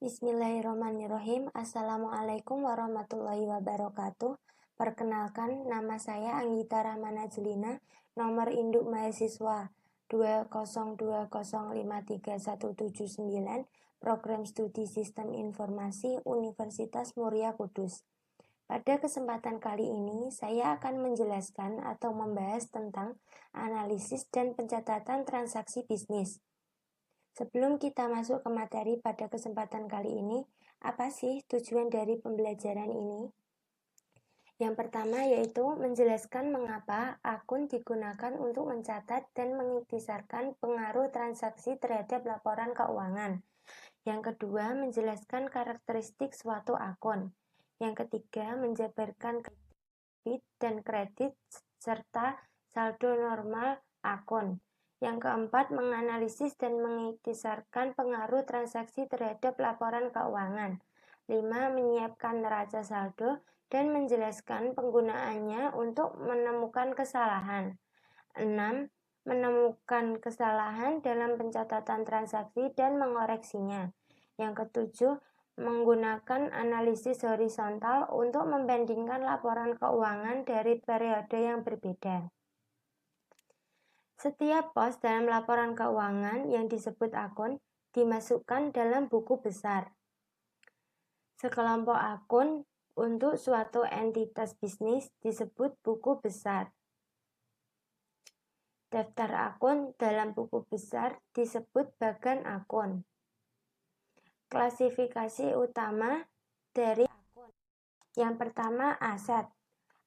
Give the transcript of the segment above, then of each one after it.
Bismillahirrahmanirrahim. Assalamualaikum warahmatullahi wabarakatuh. Perkenalkan, nama saya Anggita Rahmana Jelina, nomor induk mahasiswa 202053179, Program Studi Sistem Informasi Universitas Muria Kudus. Pada kesempatan kali ini, saya akan menjelaskan atau membahas tentang analisis dan pencatatan transaksi bisnis. Sebelum kita masuk ke materi pada kesempatan kali ini, apa sih tujuan dari pembelajaran ini? Yang pertama yaitu menjelaskan mengapa akun digunakan untuk mencatat dan mengiktisarkan pengaruh transaksi terhadap laporan keuangan. Yang kedua, menjelaskan karakteristik suatu akun. Yang ketiga, menjabarkan debit dan kredit serta saldo normal akun. Yang keempat, menganalisis dan mengiktisarkan pengaruh transaksi terhadap laporan keuangan. 5. Menyiapkan neraca saldo dan menjelaskan penggunaannya untuk menemukan kesalahan. 6. Menemukan kesalahan dalam pencatatan transaksi dan mengoreksinya. Yang ketujuh, menggunakan analisis horizontal untuk membandingkan laporan keuangan dari periode yang berbeda. Setiap pos dalam laporan keuangan yang disebut akun dimasukkan dalam buku besar. Sekelompok akun untuk suatu entitas bisnis disebut buku besar. Daftar akun dalam buku besar disebut bagan akun. Klasifikasi utama dari akun. Yang pertama, aset.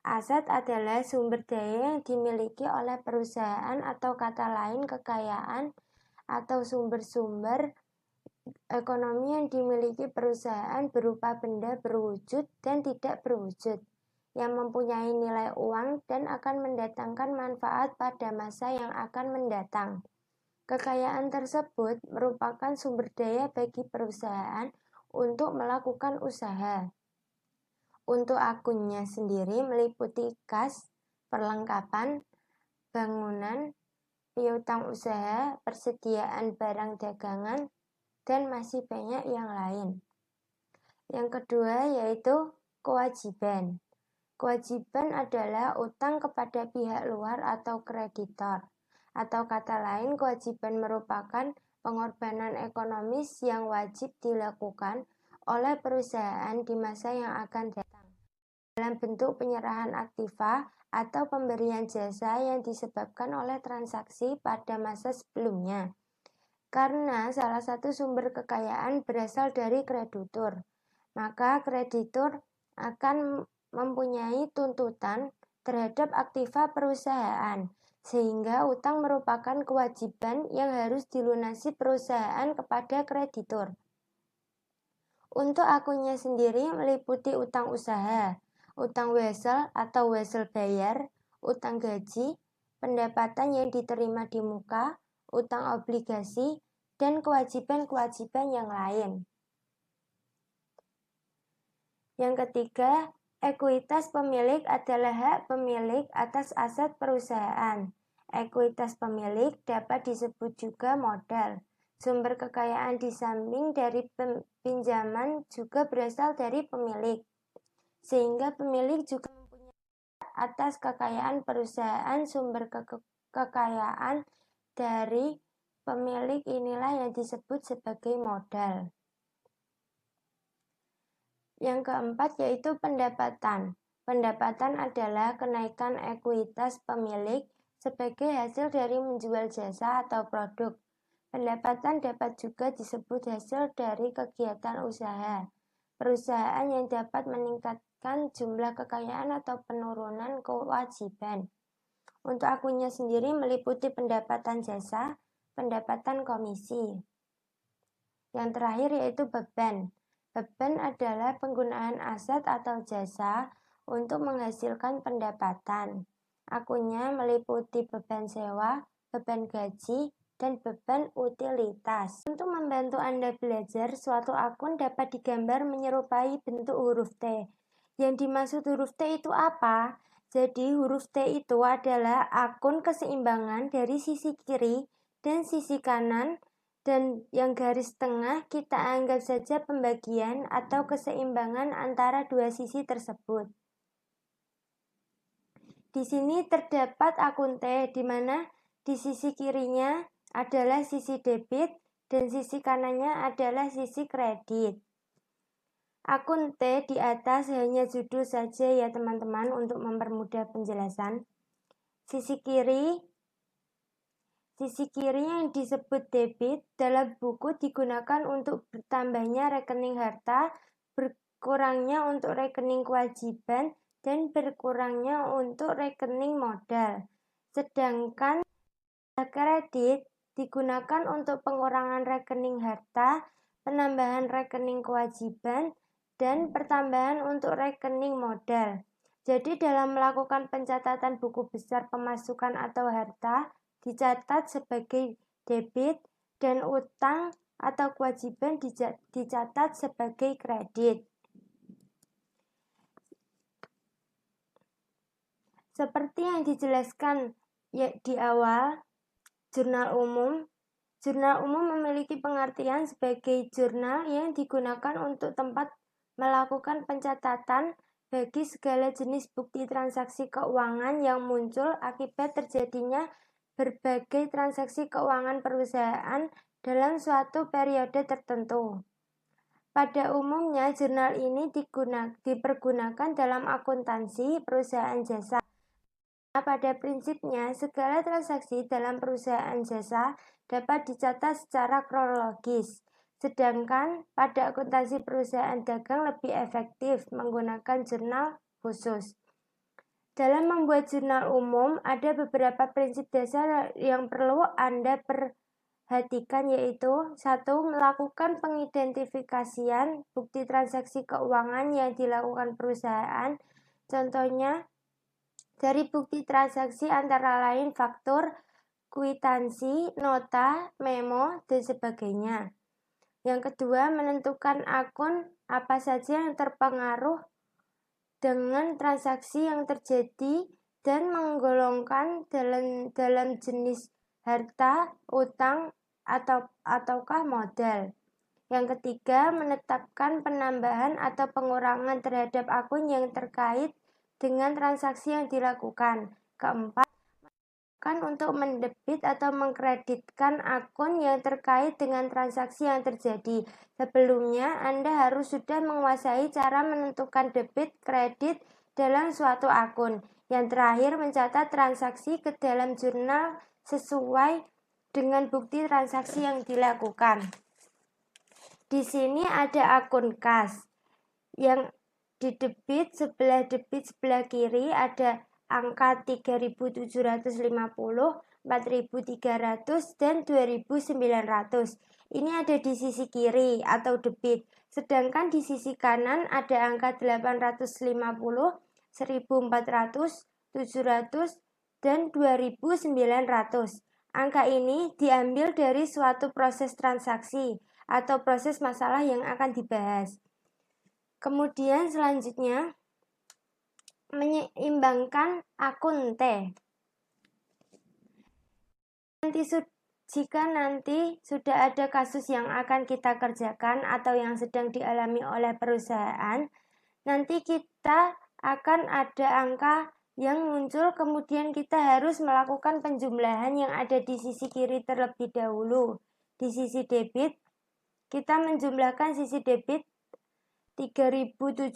Aset adalah sumber daya yang dimiliki oleh perusahaan atau kata lain kekayaan atau sumber-sumber ekonomi yang dimiliki perusahaan berupa benda berwujud dan tidak berwujud yang mempunyai nilai uang dan akan mendatangkan manfaat pada masa yang akan mendatang. Kekayaan tersebut merupakan sumber daya bagi perusahaan untuk melakukan usaha. Untuk akunnya sendiri meliputi kas, perlengkapan, bangunan, piutang usaha, persediaan barang dagangan, dan masih banyak yang lain. Yang kedua yaitu kewajiban. Kewajiban adalah utang kepada pihak luar atau kreditor. Atau kata lain, kewajiban merupakan pengorbanan ekonomis yang wajib dilakukan oleh perusahaan di masa yang akan datang dalam bentuk penyerahan aktiva atau pemberian jasa yang disebabkan oleh transaksi pada masa sebelumnya. Karena salah satu sumber kekayaan berasal dari kreditur, maka kreditur akan mempunyai tuntutan terhadap aktiva perusahaan, sehingga utang merupakan kewajiban yang harus dilunasi perusahaan kepada kreditur. Untuk akunnya sendiri meliputi utang usaha, utang wesel atau wesel bayar, utang gaji, pendapatan yang diterima di muka, utang obligasi, dan kewajiban-kewajiban yang lain. Yang ketiga, ekuitas pemilik adalah hak pemilik atas aset perusahaan. Ekuitas pemilik dapat disebut juga modal. Sumber kekayaan di samping dari pinjaman juga berasal dari pemilik. Sehingga pemilik juga mempunyai hak atas kekayaan perusahaan. Sumber kekayaan dari pemilik inilah yang disebut sebagai modal. Yang keempat yaitu pendapatan. Pendapatan adalah kenaikan ekuitas pemilik sebagai hasil dari menjual jasa atau produk. Pendapatan dapat juga disebut hasil dari kegiatan usaha perusahaan yang dapat meningkatkan jumlah kekayaan atau penurunan kewajiban. Untuk akunnya sendiri meliputi pendapatan jasa, pendapatan komisi. Yang terakhir yaitu beban. Beban adalah penggunaan aset atau jasa untuk menghasilkan pendapatan. Akunnya meliputi beban sewa, beban gaji, dan beban utilitas. Untuk membantu Anda belajar, suatu akun dapat digambar menyerupai bentuk huruf T. Yang dimaksud huruf T itu apa? Jadi huruf T itu adalah akun keseimbangan dari sisi kiri dan sisi kanan Dan yang garis tengah kita anggap saja pembagian atau keseimbangan antara dua sisi tersebut. Di sini terdapat akun T, di mana di sisi kirinya adalah sisi debit dan sisi kanannya adalah sisi kredit. Akun T di atas hanya judul saja ya teman-teman untuk mempermudah penjelasan. Sisi kiri yang disebut debit dalam buku digunakan untuk bertambahnya rekening harta, berkurangnya untuk rekening kewajiban, dan berkurangnya untuk rekening modal. Sedangkan kredit digunakan untuk pengurangan rekening harta, penambahan rekening kewajiban, dan pertambahan untuk rekening modal. Jadi dalam melakukan pencatatan buku besar pemasukan atau harta, dicatat sebagai debit, dan utang atau kewajiban dicatat sebagai kredit. Seperti yang dijelaskan di awal, jurnal umum memiliki pengertian sebagai jurnal yang digunakan untuk tempat melakukan pencatatan bagi segala jenis bukti transaksi keuangan yang muncul akibat terjadinya berbagai transaksi keuangan perusahaan dalam suatu periode tertentu. Pada umumnya, jurnal ini dipergunakan dalam akuntansi perusahaan jasa. Pada prinsipnya, segala transaksi dalam perusahaan jasa dapat dicatat secara kronologis, sedangkan pada akuntansi perusahaan dagang lebih efektif menggunakan jurnal khusus. Dalam membuat jurnal umum, ada beberapa prinsip dasar yang perlu Anda perhatikan, yaitu 1. Melakukan pengidentifikasian bukti transaksi keuangan yang dilakukan perusahaan. Contohnya, dari bukti transaksi antara lain faktur, kwitansi, nota, memo, dan sebagainya. Yang kedua, menentukan akun apa saja yang terpengaruh dengan transaksi yang terjadi dan menggolongkan dalam jenis harta, utang, ataukah modal. Yang ketiga, menetapkan penambahan atau pengurangan terhadap akun yang terkait dengan transaksi yang dilakukan. Keempat, untuk mendebit atau mengkreditkan akun yang terkait dengan transaksi yang terjadi. Sebelumnya, Anda harus sudah menguasai cara menentukan debit kredit dalam suatu akun. Yang terakhir, mencatat transaksi ke dalam jurnal sesuai dengan bukti transaksi yang dilakukan. Di sini ada akun kas yang di debit sebelah kiri ada angka 3.750, 4.300, dan 2.900. Ini ada di sisi kiri atau debit. Sedangkan di sisi kanan ada angka 850, 1.400, 700, dan 2.900. Angka ini diambil dari suatu proses transaksi atau proses masalah yang akan dibahas. Kemudian selanjutnya, menyeimbangkan akun T. Jika nanti sudah ada kasus yang akan kita kerjakan atau yang sedang dialami oleh perusahaan, nanti kita akan ada angka yang muncul, kemudian kita harus melakukan penjumlahan yang ada di sisi kiri terlebih dahulu. Di sisi debit, kita menjumlahkan sisi debit 3.750,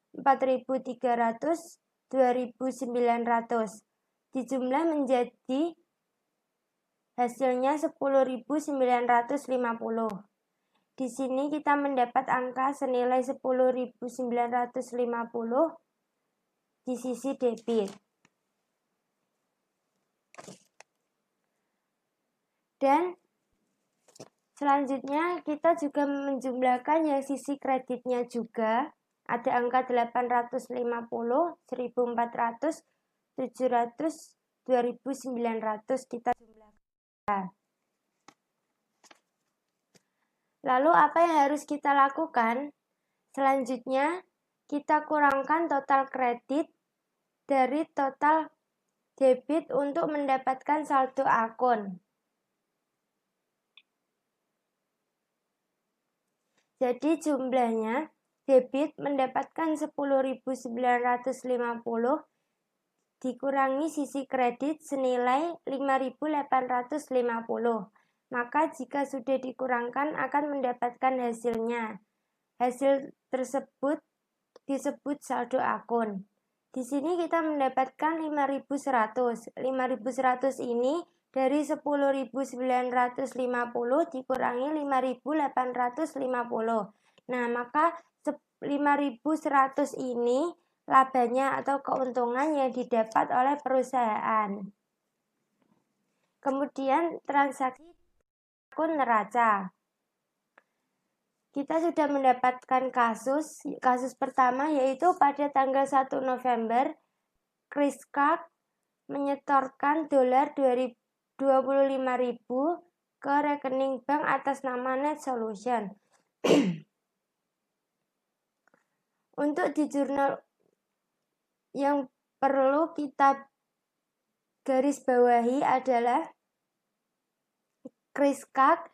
4.300, 2.900. Dijumlah menjadi hasilnya 10.950. Di sini kita mendapat angka senilai 10.950 di sisi debit. Dan selanjutnya kita juga menjumlahkan yang sisi kreditnya juga. Ada angka 850, 1.400, 700, 2.900 kita jumlahkan. Lalu apa yang harus kita lakukan? Selanjutnya kita kurangkan total kredit dari total debit untuk mendapatkan saldo akun. Jadi jumlahnya debit mendapatkan 10.950 dikurangi sisi kredit senilai 5.850. Maka jika sudah dikurangkan akan mendapatkan hasilnya. Hasil tersebut disebut saldo akun. Di sini kita mendapatkan 5.100. 5.100 ini dari 10.950 dikurangi 5.850. Nah, maka 5.100 ini labanya atau keuntungan yang didapat oleh perusahaan. Kemudian transaksi akun neraca. Kita sudah mendapatkan kasus pertama yaitu pada tanggal 1 November Kriskak menyetorkan dolar 25.000 ke rekening bank atas nama Net Solution. Untuk di jurnal yang perlu kita garis bawahi adalah Kriskak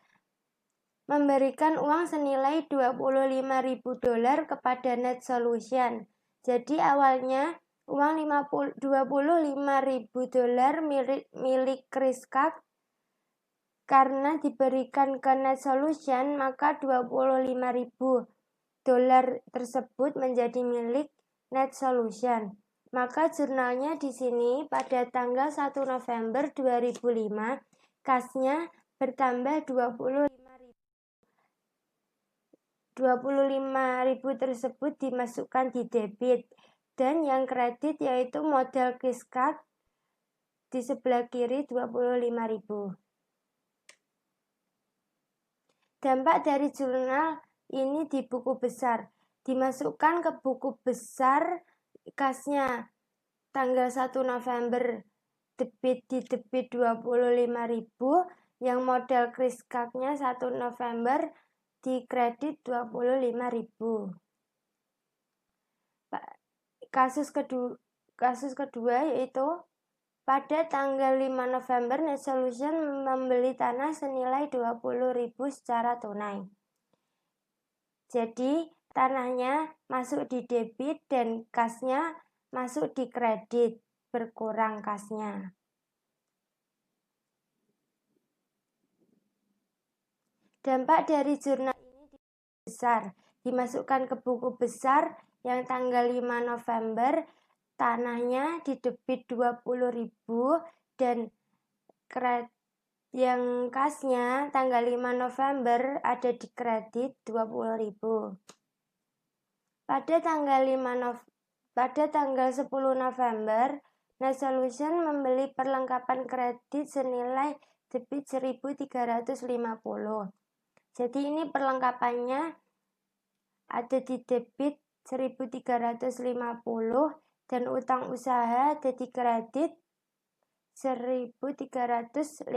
memberikan uang senilai 25.000 dolar kepada Net Solution. Jadi awalnya uang 25.000 dolar milik Kriskak karena diberikan ke Net Solution, maka 25.000 dolar tersebut menjadi milik Net Solution. Maka jurnalnya di sini pada tanggal 1 November 2005 kasnya bertambah 25.000 tersebut dimasukkan di debit, dan yang kredit yaitu modal Kriskak di sebelah kiri 25.000. Dampak dari jurnal ini di buku besar, dimasukkan ke buku besar kasnya tanggal 1 November debit di debit 25.000, yang modal Kriskaknya 1 November di kredit 25.000. Kasus kedua yaitu pada tanggal 5 November Net Solution membeli tanah senilai 20.000 secara tunai. Jadi tanahnya masuk di debit dan kasnya masuk di kredit, berkurang kasnya. Dampak dari jurnal ini besar, dimasukkan ke buku besar yang tanggal 5 November tanahnya di debit 20.000 dan yang kasnya tanggal 5 November ada di kredit 20.000. Pada tanggal 10 November Net Solution membeli perlengkapan kredit senilai debit 1.350. Jadi ini perlengkapannya ada di debit 1.350 dan utang usaha ada di kredit 1.350.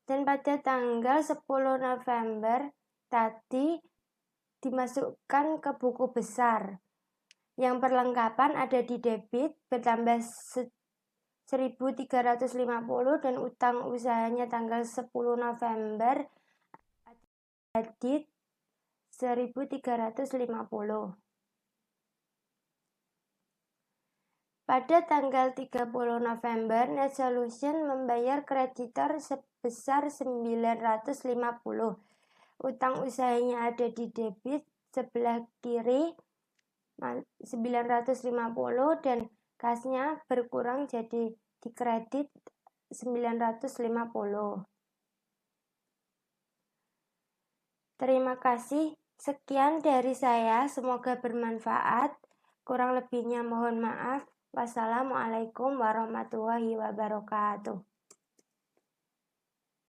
Dan pada tanggal 10 November tadi dimasukkan ke buku besar. Yang perlengkapan ada di debit bertambah 1.350 dan utang usahanya tanggal 10 November kredit 1.350. Pada tanggal 30 November, Net Solution membayar kreditor sebesar 950. Utang usahanya ada di debit sebelah kiri 950 dan kasnya berkurang jadi di kredit 950. Terima kasih. Sekian dari saya, semoga bermanfaat. Kurang lebihnya mohon maaf. Wassalamualaikum warahmatullahi wabarakatuh.